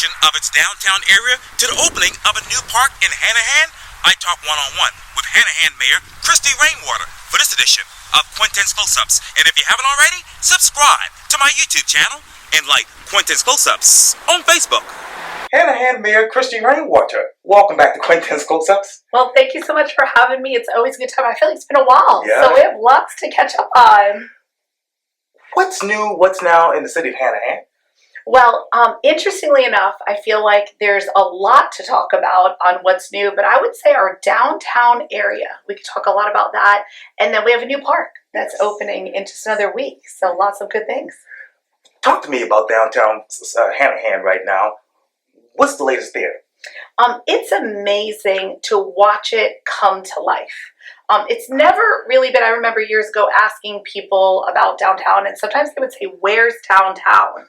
transition of its downtown area to the opening of a new park in Hanahan, I talk one-on-one with Hanahan Mayor Christie Rainwater for this edition of Quintin's Close-Ups. And if you haven't already, subscribe to my YouTube channel and like Quintin's Close-Ups on Facebook. Hanahan Mayor Christie Rainwater, welcome back to Quintin's Close-Ups. Well, thank you so much for having me. It's always a good time. I feel like it's been a while, Yeah. so we have lots to catch up on. What's new, what's now in the city of Hanahan? Well, interestingly enough, I feel like there's a lot to talk about on what's new, but I would say our downtown area, we could talk a lot about that. And then we have a new park that's opening in just another week. So lots of good things. Talk to me about downtown Hanahan right now. What's the latest there? It's amazing to watch it come to life. It's never really been, I remember years ago asking people about downtown, and sometimes they would say, where's downtown?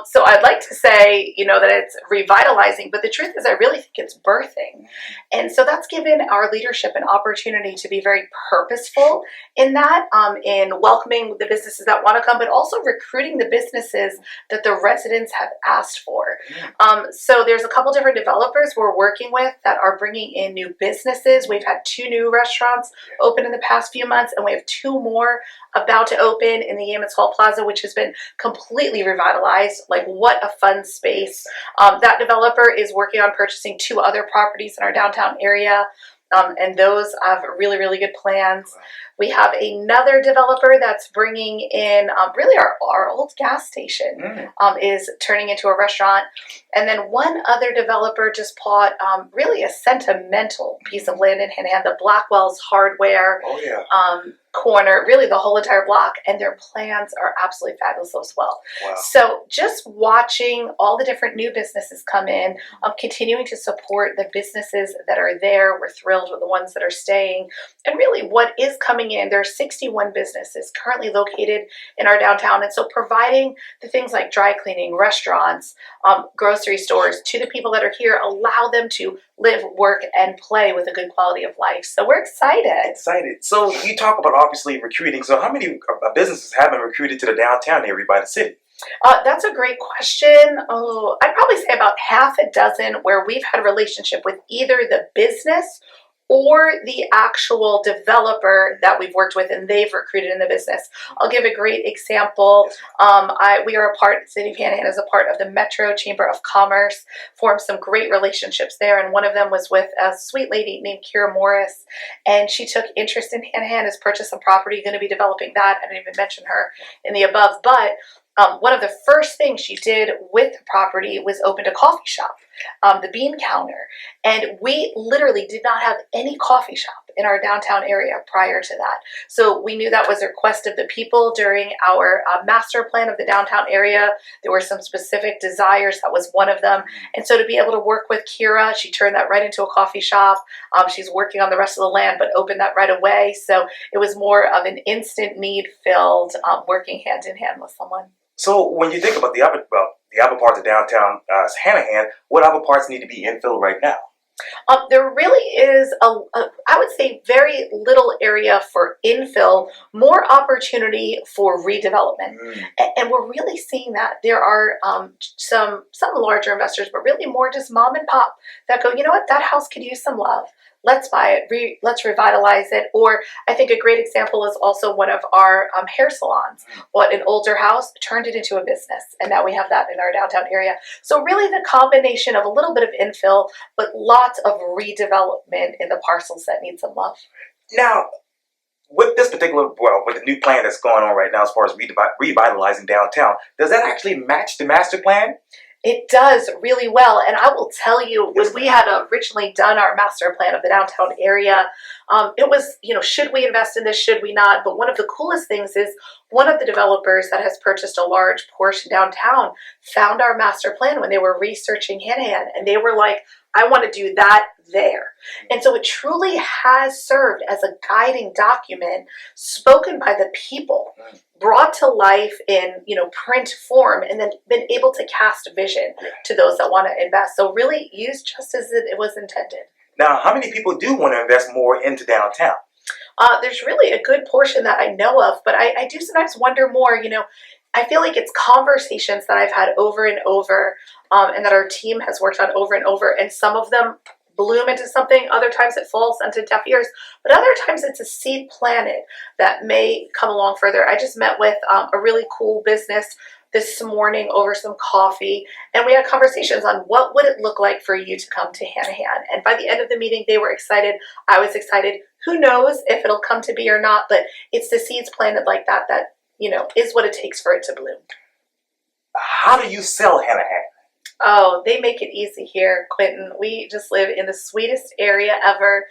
So I'd like to say, that it's revitalizing, but the truth is I really think it's birthing. And so that's given our leadership an opportunity to be very purposeful in that, in welcoming the businesses that want to come, but also recruiting the businesses that the residents have asked for. So there's a couple different developers we're working with that are bringing in new businesses. We've had 2 new restaurants open in the past few months, and we have 2 more about to open in the Yamitz Hall Plaza, which has been completely revitalized. Like, what a fun space. That developer is working on purchasing 2 other properties in our downtown area, and those have really, really good plans. We have another developer that's bringing in really our old gas station is turning into a restaurant. And then one other developer just bought really a sentimental piece of land in Hanahan, the Blackwell's Hardware corner, really the whole entire block, and their plans are absolutely fabulous as well. Wow. So just watching all the different new businesses come in, continuing to support the businesses that are there. We're thrilled with the ones that are staying. And really what is coming in, there are 61 businesses currently located in our downtown. And so providing the things like dry cleaning, restaurants, grocery stores to the people that are here, allow them to live, work, and play with a good quality of life. So we're excited. So you talk about obviously recruiting. So how many businesses have been recruited to the downtown area by the city? That's a great question. I'd probably say about half a dozen where we've had a relationship with either the business or the actual developer that we've worked with and they've recruited in the business. I'll give a great example. We are the City of Hanahan is a part of the Metro Chamber of Commerce, formed some great relationships there, and one of them was with a sweet lady named Kira Morris, and she took interest in Hanahan, has purchased some property, going to be developing that. I didn't even mention her in the above, but one of the first things she did with the property was opened a coffee shop, the Bean Counter. And we literally did not have any coffee shop in our downtown area prior to that. So we knew that was a request of the people during our master plan of the downtown area. There were some specific desires. That was one of them. And so to be able to work with Kira, she turned that right into a coffee shop. She's working on the rest of the land, but opened that right away. So it was more of an instant need filled, working hand in hand with someone. So when you think about the other parts of downtown Hanahan, what other parts need to be infilled right now? There really is I would say, very little area for infill, more opportunity for redevelopment. And we're really seeing that. There are some larger investors, but really more just mom and pop that go, you know what, that house could use some love. Let's buy it, let's revitalize it. Or I think a great example is also one of our hair salons. What an older house turned it into a business, and now we have that in our downtown area. So really the combination of a little bit of infill, but lots of redevelopment in the parcels that need some love. Now, with this particular, with the new plan that's going on right now as far as revitalizing downtown, does that actually match the master plan? It does really well, and I will tell you, when we had originally done our master plan of the downtown area, it was, should we invest in this, should we not? But one of the coolest things is one of the developers that has purchased a large portion downtown found our master plan when they were researching Hanahan, and they were like, I want to do that there. And so it truly has served as a guiding document spoken by the people, brought to life in print form, and then been able to cast vision to those that want to invest. So really used just as it was intended. Now, how many people do want to invest more into downtown? There's really a good portion that I know of, but I do sometimes wonder more, I feel like it's conversations that I've had over and over and that our team has worked on over and over. And some of them bloom into something, other times it falls onto deaf ears, but other times it's a seed planted that may come along further. I just met with a really cool business this morning over some coffee, and we had conversations on what would it look like for you to come to Hanahan. And by the end of the meeting, they were excited. I was excited. Who knows if it'll come to be or not, but it's the seeds planted like that is what it takes for it to bloom. How do you sell Hanahan? Oh, they make it easy here, Quintin. We just live in the sweetest area ever.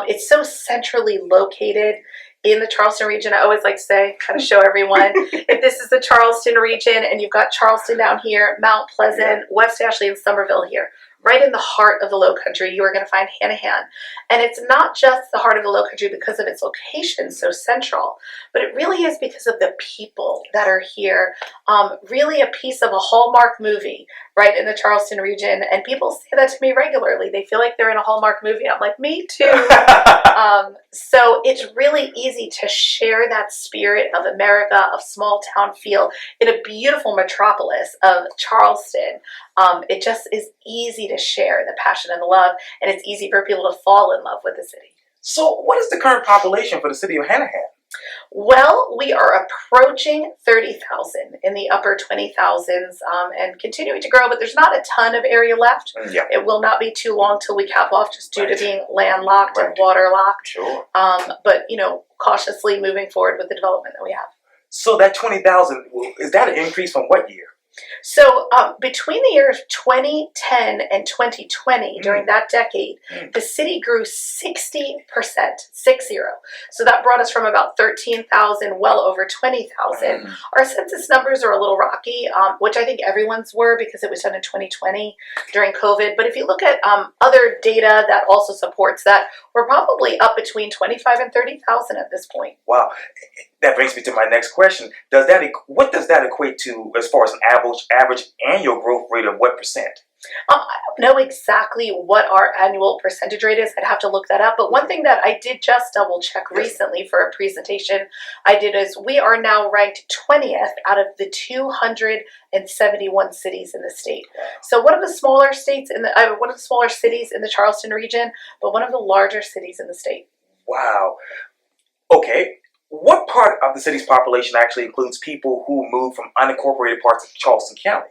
It's so centrally located in the Charleston region. I always like to say, kind of show everyone, if this is the Charleston region and you've got Charleston down here, Mount Pleasant, West Ashley, and Somerville here, right in the heart of the Low Country, you are going to find Hanahan. And it's not just the heart of the Low Country because of its location so central, but it really is because of the people that are here. Really a piece of a Hallmark movie, right, in the Charleston region. And people say that to me regularly. They feel like they're in a Hallmark movie. I'm like, me too. So it's really easy to share that spirit of America, of small town feel in a beautiful metropolis of Charleston. It just is easy to share the passion and the love, and it's easy for people to fall in love with the city. So what is the current population for the city of Hanahan? Well, we are approaching 30,000 in the upper 20,000s and continuing to grow, but there's not a ton of area left. Yeah. It will not be too long till we cap off just due to being landlocked and waterlocked. Sure. But, cautiously moving forward with the development that we have. So that 20,000, is that an increase from what year? So between the years 2010 and 2020, during that decade, the city grew 60%, 60. So that brought us from about 13,000, well over 20,000. Our census numbers are a little rocky, which I think everyone's were because it was done in 2020 during COVID. But if you look at other data that also supports that, we're probably up between 25 and 30,000 at this point. Wow. That brings me to my next question. What does that equate to as far as an average annual growth rate of what percent? I don't know exactly what our annual percentage rate is. I'd have to look that up. But one thing that I did just double check recently for a presentation I did is we are now ranked 20th out of the 271 cities in the state. So one of the smaller cities in the Charleston region, but one of the larger cities in the state. Wow. Okay. What part of the city's population actually includes people who move from unincorporated parts of Charleston County?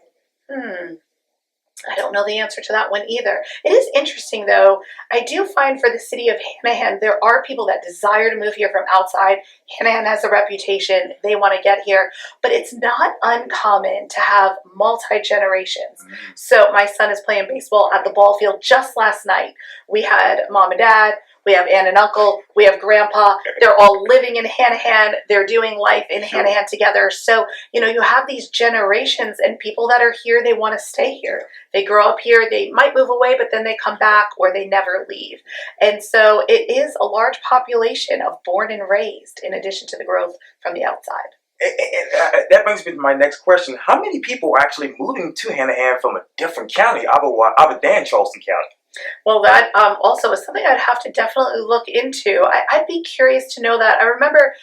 I don't know the answer to that one either. It is interesting, though. I do find for the city of Hanahan, there are people that desire to move here from outside. Hanahan has a reputation. They want to get here. But it's not uncommon to have multi-generations. So my son is playing baseball at the ball field just last night. We had mom and dad. We have aunt and uncle. We have grandpa. They're all living in Hanahan. They're doing life in Hanahan together. So, you have these generations and people that are here, they want to stay here. They grow up here. They might move away, but then they come back or they never leave. And so it is a large population of born and raised in addition to the growth from the outside. That brings me to my next question. How many people are actually moving to Hanahan from a different county other than Charleston County? Well, that also is something I'd have to definitely look into. I'd be curious to know that. I remember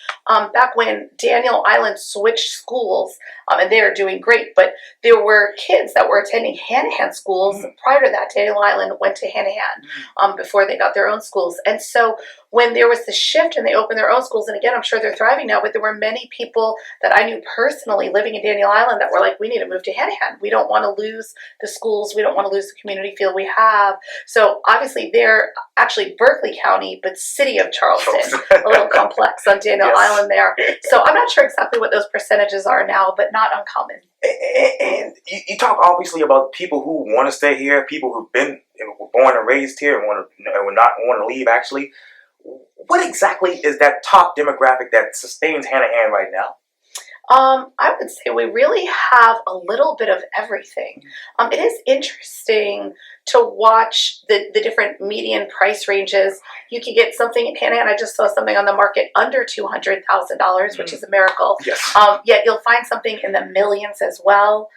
back when Daniel Island switched schools, and they are doing great, but there were kids that were attending Hanahan schools. Prior to that, Daniel Island went to Hanahan before they got their own schools. And so when there was the shift and they opened their own schools, and again, I'm sure they're thriving now, but there were many people that I knew personally living in Daniel Island that were like, we need to move to Hanahan. We don't want to lose the schools. We don't want to lose the community feel we have. So obviously they're actually Berkeley County, but city of Charleston, a little complex on Daniel Island there. So I'm not sure exactly what those percentages are now, but not uncommon. And you talk obviously about people who want to stay here, people who've been born and raised here and not want to leave actually. What exactly is that top demographic that sustains Hanahan right now? I would say we really have a little bit of everything. It is interesting to watch the different median price ranges. You can get something in Hanahan. I just saw something on the market under $200,000, which is a miracle. Yes. Yet you'll find something in the millions as well.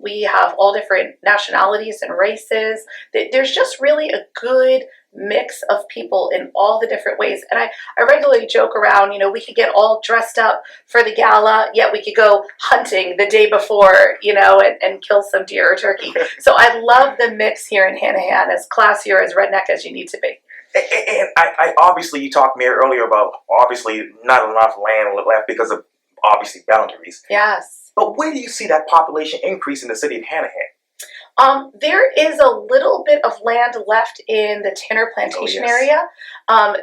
We have all different nationalities and races. There's just really a good mix of people in all the different ways. And I regularly joke around, we could get all dressed up for the gala, yet we could go hunting the day before, and kill some deer or turkey. So I love the mix here in Hanahan, as classy or as redneck as you need to be. And I obviously, you talked, Mayor, earlier about obviously not enough land left because of obviously boundaries. Yes. But where do you see that population increase in the city of Hanahan? There is a little bit of land left in the Tanner Plantation area.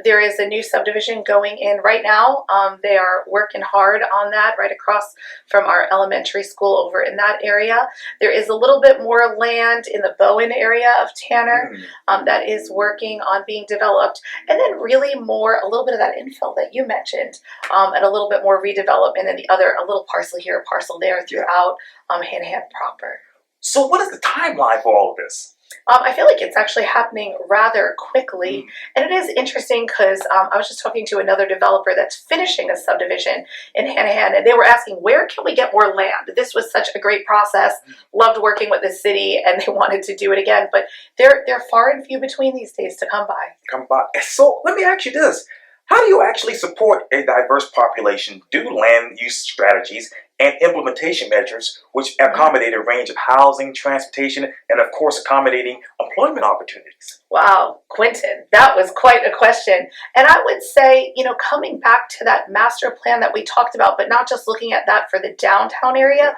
There is a new subdivision going in right now. They are working hard on that right across from our elementary school over in that area. There is a little bit more land in the Bowen area of Tanner that is working on being developed. And then really a little bit of that infill that you mentioned, and a little bit more redevelopment and a little parcel here, a parcel there throughout Hanahan proper. So what is the timeline for all of this? I feel like it's actually happening rather quickly. And it is interesting because I was just talking to another developer that's finishing a subdivision in Hanahan, and they were asking, where can we get more land? This was such a great process. Loved working with the city, and they wanted to do it again. But they're far and few between these days to come by. So let me ask you this. How do you actually support a diverse population, do land use strategies, and implementation measures which accommodate a range of housing, transportation, and of course accommodating employment opportunities? Wow, Quintin, that was quite a question. And I would say, coming back to that master plan that we talked about, but not just looking at that for the downtown area,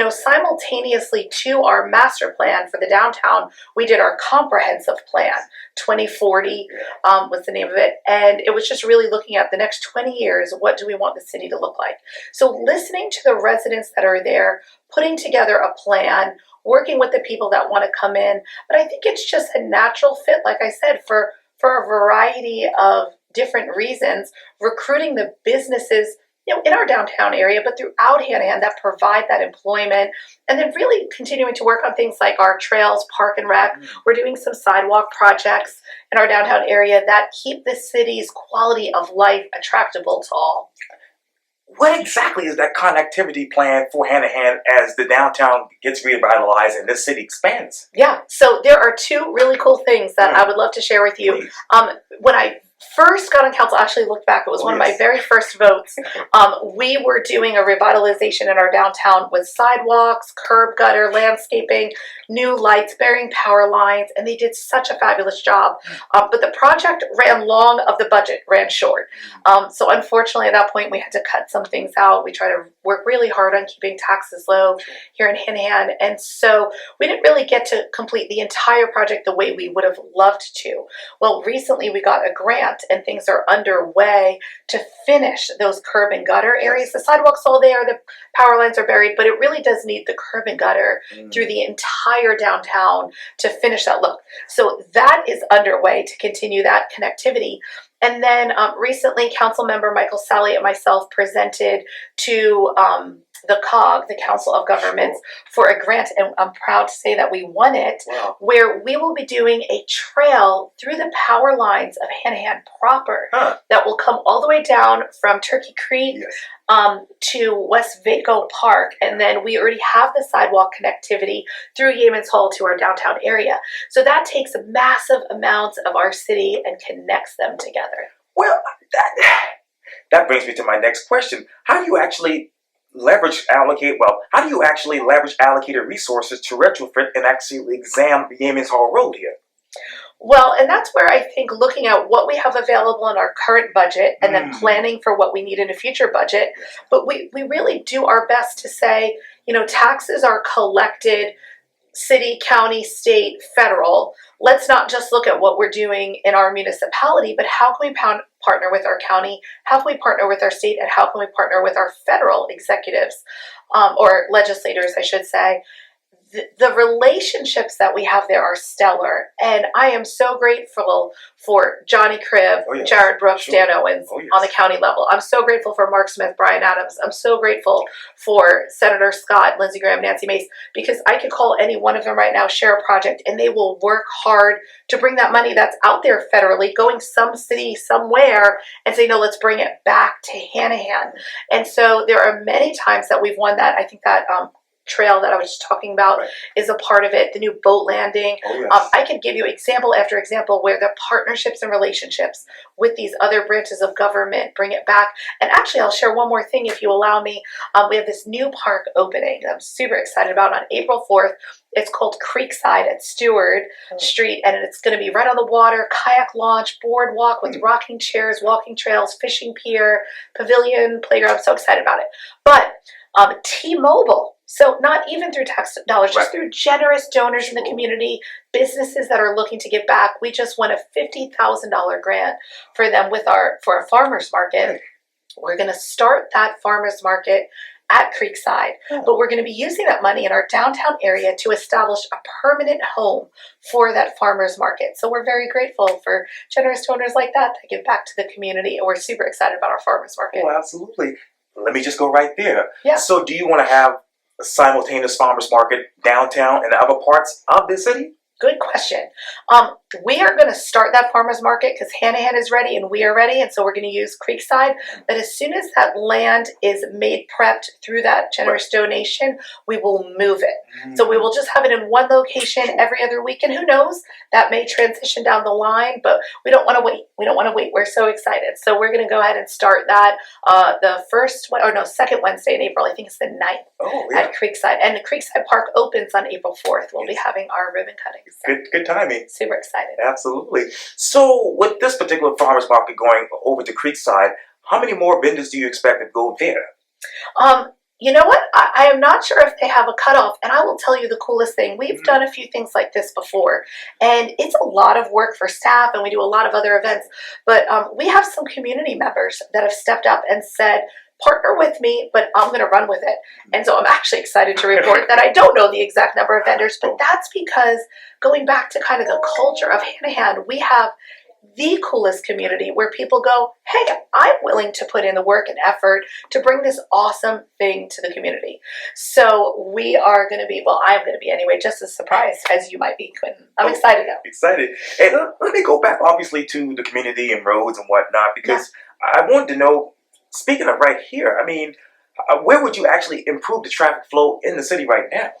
simultaneously to our master plan for the downtown, we did our comprehensive plan. 2040 was the name of it. And it was just really looking at the next 20 years, what do we want the city to look like? So listening to the residents that are there, putting together a plan, working with the people that want to come in. But I think it's just a natural fit, like I said, for a variety of different reasons, recruiting the businesses in our downtown area, but throughout Hanahan that provide that employment, and then really continuing to work on things like our trails, park and rec. We're doing some sidewalk projects in our downtown area that keep the city's quality of life attractable to all. What exactly is that connectivity plan for Hanahan as the downtown gets revitalized and this city expands? Yeah, so there are two really cool things that I would love to share with you. Please. When I first got on council, I actually looked back, it was one of my very first votes. We were doing a revitalization in our downtown with sidewalks, curb gutter, landscaping, new lights, burying power lines, and they did such a fabulous job. But the project ran long, of the budget ran short. So unfortunately at that point we had to cut some things out. We try to work really hard on keeping taxes low here in Hanahan, and so we didn't really get to complete the entire project the way we would have loved to. Well, recently we got a grant and things are underway to finish those curb and gutter areas. The sidewalk's all there, the power lines are buried, but it really does need the curb and gutter through the entire downtown to finish that look. So that is underway to continue that connectivity. And then recently, Council Member Michael Sally and myself presented to the COG, the Council of Governments, for a grant, and I'm proud to say that we won it, where we will be doing a trail through the power lines of Hanahan proper that will come all the way down from Turkey Creek to West Vaco Park, and then we already have the sidewalk connectivity through Yeamans Hall to our downtown area. So that takes massive amounts of our city and connects them together. Well, that brings me to my next question. How do you actually leverage allocated resources to retrofit and actually examine Yeamans Hall Road here? Well, and that's where I think looking at what we have available in our current budget and then planning for what we need in a future budget, but we really do our best to say, taxes are collected city, county, state, federal. Let's not just look at what we're doing in our municipality, but how can we partner with our county, how can we partner with our state, and how can we partner with our federal executives, or legislators, I should say. The relationships that we have there are stellar, and I am so grateful for Johnny Cribb, Jared Brooks, Dan Owens on the county level. I'm so grateful for Mark Smith, Brian Adams. I'm so grateful for Senator Scott, Lindsey Graham, Nancy Mace, because I could call any one of them right now, share a project, and they will work hard to bring that money that's out there federally, going some city somewhere, and say, no, let's bring it back to Hanahan. And so there are many times that we've won that. I think that trail that I was just talking about Right. is a part of it. The new boat landing. Oh, yes. I could give you example after example where the partnerships and relationships with these other branches of government bring it back. And actually, I'll share one more thing if you allow me. We have this new park opening that I'm super excited about on April 4th. It's called Creekside at Stewart Street, and it's going to be right on the water, kayak launch, boardwalk with rocking chairs, walking trails, fishing pier, pavilion, playground. I'm so excited about it. But T-Mobile, so not even through tax dollars, just through generous donors in the community, businesses that are looking to give back. We just won a $50,000 grant for them for a farmer's market. Right. We're going to start that farmer's market at Creekside, but we're going to be using that money in our downtown area to establish a permanent home for that farmer's market. So we're very grateful for generous donors like that give back to the community, and we're super excited about our farmer's market. Oh, absolutely. Let me just go right there. Yeah. So do you want to have a simultaneous farmers market downtown and other parts of the city? Good question. We are going to start that farmer's market because Hanahan is ready and we are ready, and so we're going to use Creekside. But as soon as that land is made prepped through that generous donation, we will move it. So we will just have it in one location every other week, and who knows, that may transition down the line, but we don't want to wait. We don't want to wait. We're so excited. So we're going to go ahead and start that second Wednesday in April. I think it's the 9th at Creekside. And the Creekside Park opens on April 4th. We'll be having our ribbon cutting. So Good timing. super excited. Absolutely. So with this particular farmers market going over to Creekside, how many more vendors do you expect to go there? You know what? I am not sure if they have a cutoff, and I will tell you the coolest thing. We've done a few things like this before, and it's a lot of work for staff, and we do a lot of other events, but we have some community members that have stepped up and said, partner with me, but I'm going to run with it. And so I'm actually excited to report that I don't know the exact number of vendors, but that's because going back to kind of the culture of Hanahan, we have the coolest community where people go, hey, I'm willing to put in the work and effort to bring this awesome thing to the community. So we are going to be, I'm going to be anyway, just as surprised as you might be, Quintin. I'm excited though. Excited. And let me go back obviously to the community and roads and whatnot, because I wanted to know, speaking of right here, I mean, where would you actually improve the traffic flow in the city right now?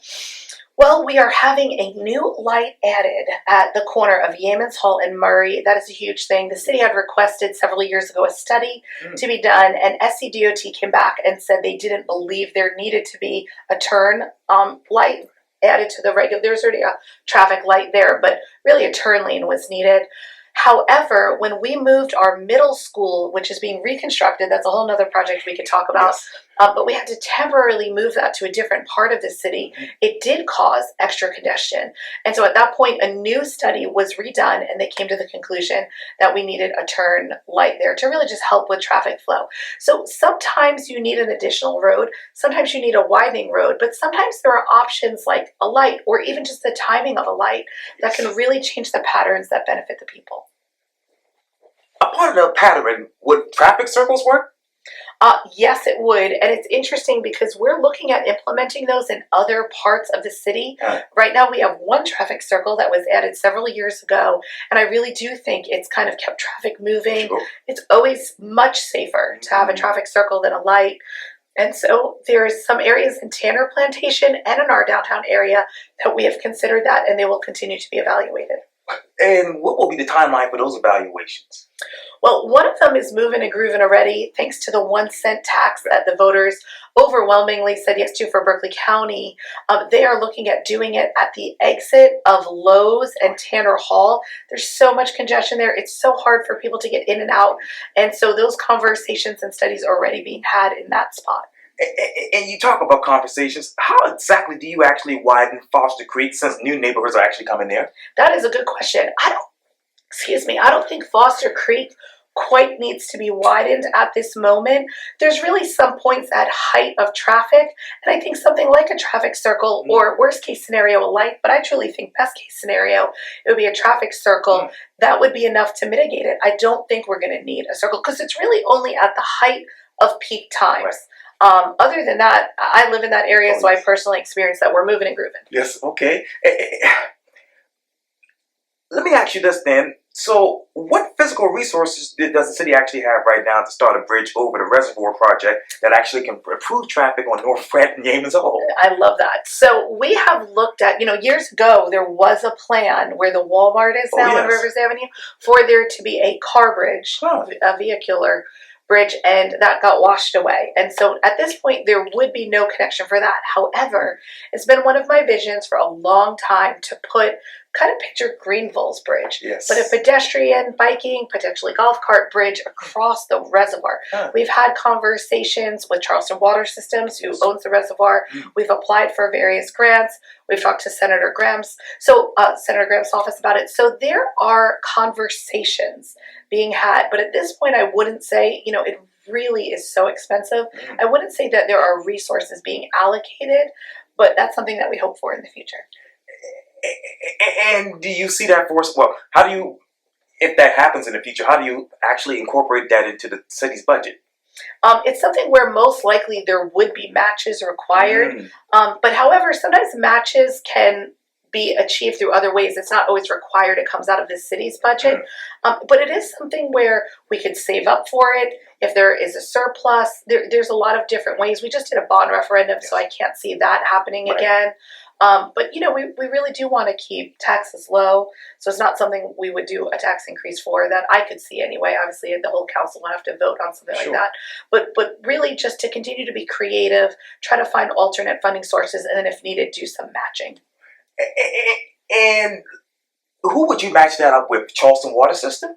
Well, we are having a new light added at the corner of Yeamans Hall and Murray. That is a huge thing. The city had requested several years ago a study to be done, and SCDOT came back and said they didn't believe there needed to be a turn light added to the regular. There's already a traffic light there, but really a turn lane was needed. However, when we moved our middle school, which is being reconstructed, that's a whole nother project we could talk about, but we had to temporarily move that to a different part of the city. It did cause extra congestion. And so at that point, a new study was redone, and they came to the conclusion that we needed a turn light there to really just help with traffic flow. So sometimes you need an additional road, sometimes you need a widening road, but sometimes there are options like a light or even just the timing of a light that can really change the patterns that benefit the people. A part of the pattern, would traffic circles work? Yes, it would. And it's interesting because we're looking at implementing those in other parts of the city. Right now we have one traffic circle that was added several years ago, and I really do think it's kind of kept traffic moving. It's always much safer to have a traffic circle than a light. And so there's some areas in Tanner Plantation and in our downtown area that we have considered that, and they will continue to be evaluated. And what will be the timeline for those evaluations? Well, one of them is moving and grooving already, thanks to the 1 cent tax that the voters overwhelmingly said yes to for Berkeley County. They are looking at doing it at the exit of Lowe's and Tanner Hall. There's so much congestion there. It's so hard for people to get in and out. And so those conversations and studies are already being had in that spot. And you talk about conversations. How exactly do you actually widen Foster Creek since new neighborhoods are actually coming there? That is a good question. I don't think Foster Creek quite needs to be widened at this moment. There's really some points at height of traffic, and I think something like a traffic circle or worst case scenario a light, but I truly think best case scenario it would be a traffic circle. That would be enough to mitigate it. I don't think we're going to need a circle because it's really only at the height of peak times. Other than that, I live in that area, so I personally experienced that. We're moving and grooving. Yes, okay. Let me ask you this then. So, what physical resources does the city actually have right now to start a bridge over the reservoir project that actually can improve traffic on North Front and Yemen as a whole? I love that. So we have looked at, years ago, there was a plan where the Walmart is now on Rivers Avenue for there to be a car bridge, a vehicular bridge, and that got washed away. And so at this point, there would be no connection for that. However, it's been one of my visions for a long time to picture Greenville's bridge, but a pedestrian, biking, potentially golf cart bridge across the reservoir. We've had conversations with Charleston Water Systems, who owns the reservoir. We've applied for various grants. We've talked to Senator Graham's office about it. So there are conversations being had, but at this point, I wouldn't say, it really is so expensive. I wouldn't say that there are resources being allocated, but that's something that we hope for in the future. And do you see that for us? Well, how do you, if that happens in the future, how do you actually incorporate that into the city's budget? It's something where most likely there would be matches required. But however, sometimes matches can be achieved through other ways. It's not always required. It comes out of the city's budget. But it is something where we could save up for it. If there is a surplus, there's a lot of different ways. We just did a bond referendum, so I can't see that happening again. But, we really do want to keep taxes low. So it's not something we would do a tax increase for that I could see anyway. Obviously, the whole council will have to vote on something like that. But really just to continue to be creative, try to find alternate funding sources, and then if needed, do some matching. And who would you match that up with? Charleston Water System?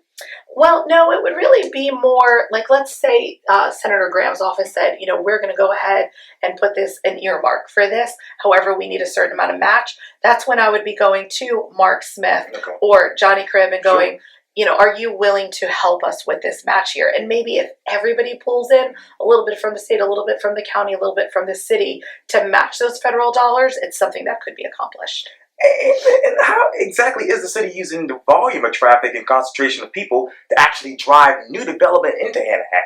Well, no, it would really be more like, let's say Senator Graham's office said, we're going to go ahead and put an earmark for this. However, we need a certain amount of match. That's when I would be going to Mark Smith or Johnny Cribb and going, are you willing to help us with this match here? And maybe if everybody pulls in a little bit from the state, a little bit from the county, a little bit from the city to match those federal dollars, it's something that could be accomplished. And how exactly is the city using the volume of traffic and concentration of people to actually drive new development into Hanahan?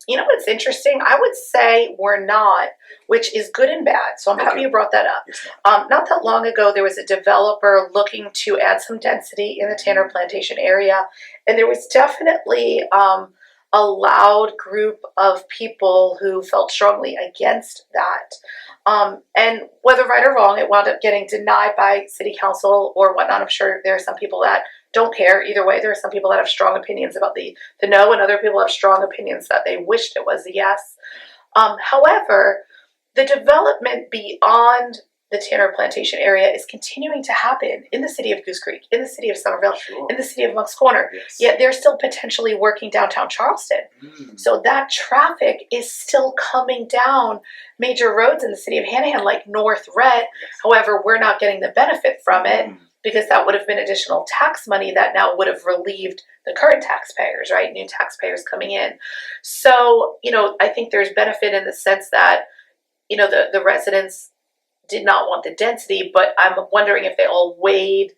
What's interesting? I would say we're not, which is good and bad. So I'm happy you brought that up. Not that long ago, there was a developer looking to add some density in the Tanner Plantation area. And there was definitely a loud group of people who felt strongly against that. And whether right or wrong, it wound up getting denied by city council or whatnot. I'm sure there are some people that don't care either way. There are some people that have strong opinions about the no, and other people have strong opinions that they wished it was a yes. However, the development beyond the Tanner Plantation area is continuing to happen in the city of Goose Creek, in the city of Somerville, in the city of Moncks Corner. Yet they're still potentially working downtown Charleston. So that traffic is still coming down major roads in the city of Hanahan, like North Red. However, we're not getting the benefit from it because that would have been additional tax money that now would have relieved the current taxpayers, right? New taxpayers coming in. So, I think there's benefit in the sense that, the residents did not want the density, but I'm wondering if they all weighed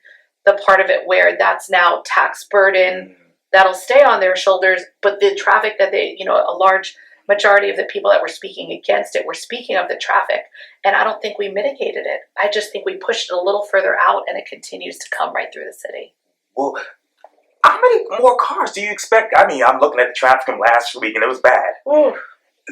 the part of it where that's now tax burden that'll stay on their shoulders, but the traffic that they, a large majority of the people that were speaking against it were speaking of the traffic, and I don't think we mitigated it. I just think we pushed it a little further out, and it continues to come right through the city. Well, how many more cars do you expect? I mean, I'm looking at the traffic from last week, and it was bad.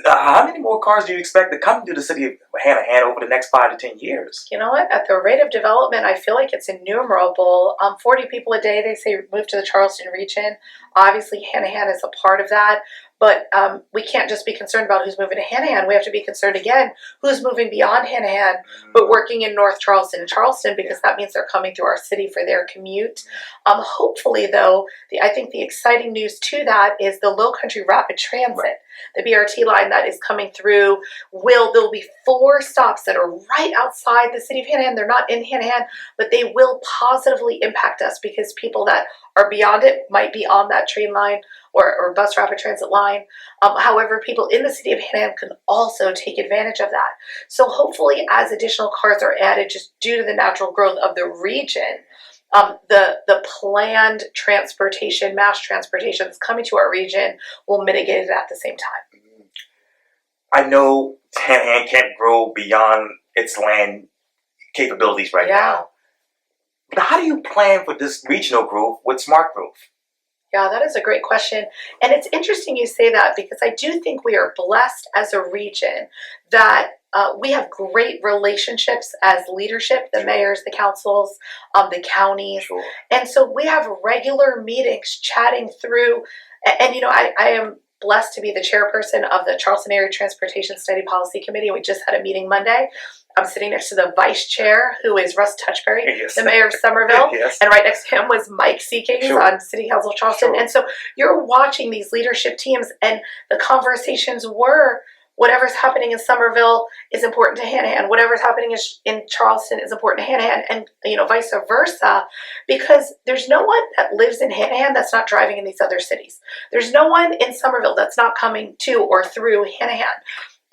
How many more cars do you expect to come to the city of Hanahan over the next 5 to 10 years? You know what? At the rate of development, I feel like it's innumerable. 40 people a day, they say, move to the Charleston region. Obviously, Hanahan is a part of that. But we can't just be concerned about who's moving to Hanahan. We have to be concerned, again, who's moving beyond Hanahan, but working in North Charleston and Charleston, because that means they're coming through our city for their commute. Hopefully, though, I think the exciting news to that is the Low Country Rapid Transit, the BRT line that is coming through. There'll be 4 stops that are right outside the city of Hanahan. They're not in Hanahan, but they will positively impact us because people that are beyond it might be on that train line or bus rapid transit line. However, people in the city of Hanahan can also take advantage of that. So hopefully, as additional cars are added, just due to the natural growth of the region, the planned transportation, mass transportation that's coming to our region will mitigate it at the same time. I know Hanahan can't grow beyond its land capabilities right now. But how do you plan for this regional growth with smart growth? Yeah, that is a great question. And it's interesting you say that because I do think we are blessed as a region that we have great relationships as leadership, the mayors, the councils, the counties. Sure. And so we have regular meetings chatting through. And you know, I am blessed to be the chairperson of the Charleston Area Transportation Study Policy Committee. We just had a meeting Monday. I'm sitting next to the vice chair, who is Russ Touchberry, Yes. the mayor of Somerville. Yes. And right next to him was Mike Seekings Sure. on City Council of Charleston. Sure. And so you're watching these leadership teams, and the conversations were whatever's happening in Somerville is important to Hanahan. Whatever's happening in Charleston is important to Hanahan, and you know, vice versa, because there's no one that lives in Hanahan that's not driving in these other cities. There's no one in Somerville that's not coming to or through Hanahan.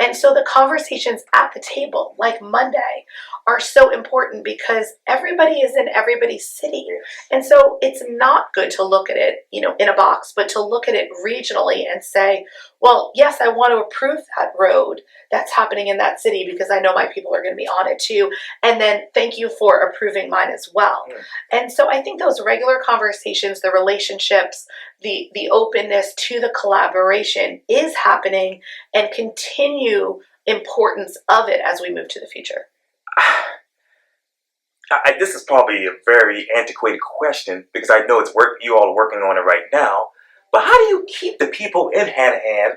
And so the conversations at the table, like Monday, are so important because everybody is in everybody's city. And so it's not good to look at it, you know, in a box, but to look at it regionally and say, well, yes, I want to approve that road that's happening in that city because I know my people are going to be on it too. And then thank you for approving mine as well. And so I think those regular conversations, the relationships, the openness to the collaboration is happening, and continue importance of it as we move to the future. This is probably a very antiquated question because I know it's work. You all are working on it right now. But how do you keep the people in Hanahan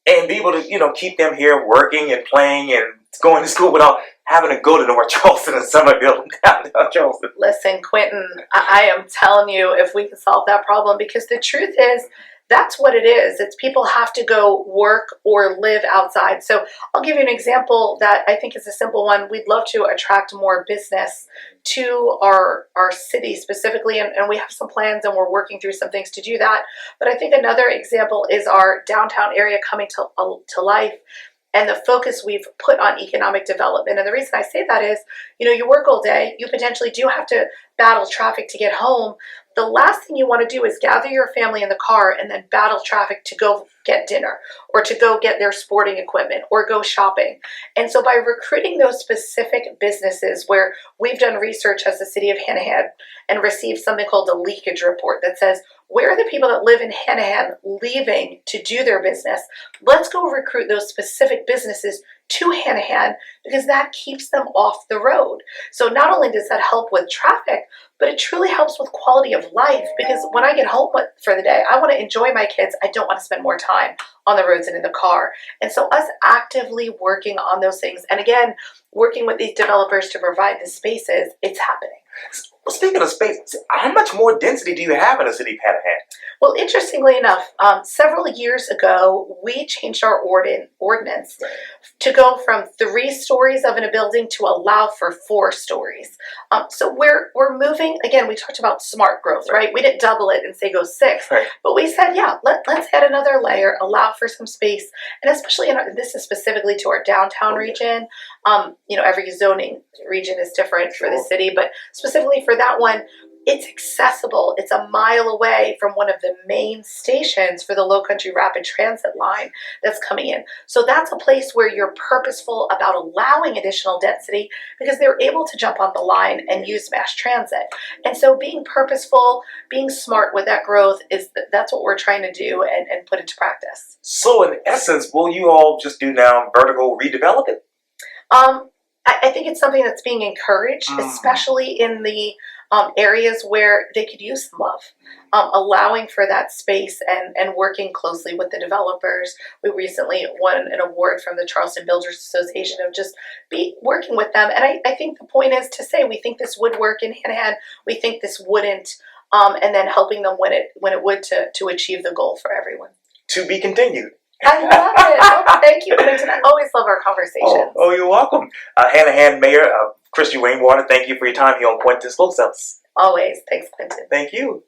and be able to, you know, keep them here working and playing and going to school without having to go to North Charleston and Somerville and downtown Charleston? Listen, Quintin, I am telling you, if we can solve that problem, because the truth is, that's what it is. It's people have to go work or live outside. So I'll give you an example that I think is a simple one. We'd love to attract more business to our city specifically, and we have some plans and we're working through some things to do that. But I think another example is our downtown area coming to life, and the focus we've put on economic development. And the reason I say that is, you know, you work all day, you potentially do have to battle traffic to get home. The last thing you want to do is gather your family in the car and then battle traffic to go get dinner or to go get their sporting equipment or go shopping. And so by recruiting those specific businesses where we've done research as the city of Hanahan and received something called the leakage report that says, where are the people that live in Hanahan leaving to do their business? Let's go recruit those specific businesses to Hanahan because that keeps them off the road. So not only does that help with traffic, but it truly helps with quality of life, because when I get home for the day, I want to enjoy my kids. I don't want to spend more time on the roads and in the car. And so us actively working on those things, and again, working with these developers to provide the spaces, it's happening. Well, speaking of space, how much more density do you have in the city of Hanahan? Well, interestingly enough, several years ago, we changed our ordinance to go from 3 stories of a building to allow for 4 stories. So we're moving, again, we talked about smart growth, right? We didn't double it and say go 6, Right. but we said, yeah, let's add another layer, allow for some space, and especially, this is specifically to our downtown region. You know, every zoning region is different for the city, but specifically for that one, it's accessible. It's a mile away from one of the main stations for the Low Country Rapid Transit line that's coming in. So that's a place where you're purposeful about allowing additional density because they're able to jump on the line and use mass transit. And so being purposeful, being smart with that growth, that's what we're trying to do and put into practice. So in essence, will you all just do now vertical redevelopment? I think it's something that's being encouraged, especially in the areas where they could use some love, allowing for that space and working closely with the developers. We recently won an award from the Charleston Builders Association of just working with them. And I think the point is to say, we think this would work in Hanahan, we think this wouldn't, and then helping them when it would to achieve the goal for everyone. To be continued. I love it. Oh, thank you, Quintin. I always love our conversations. Oh, you're welcome. Hanahan Mayor Christie Rainwater, thank you for your time here on Quintin's Close-Ups. Always. Thanks, Quintin. Thank you.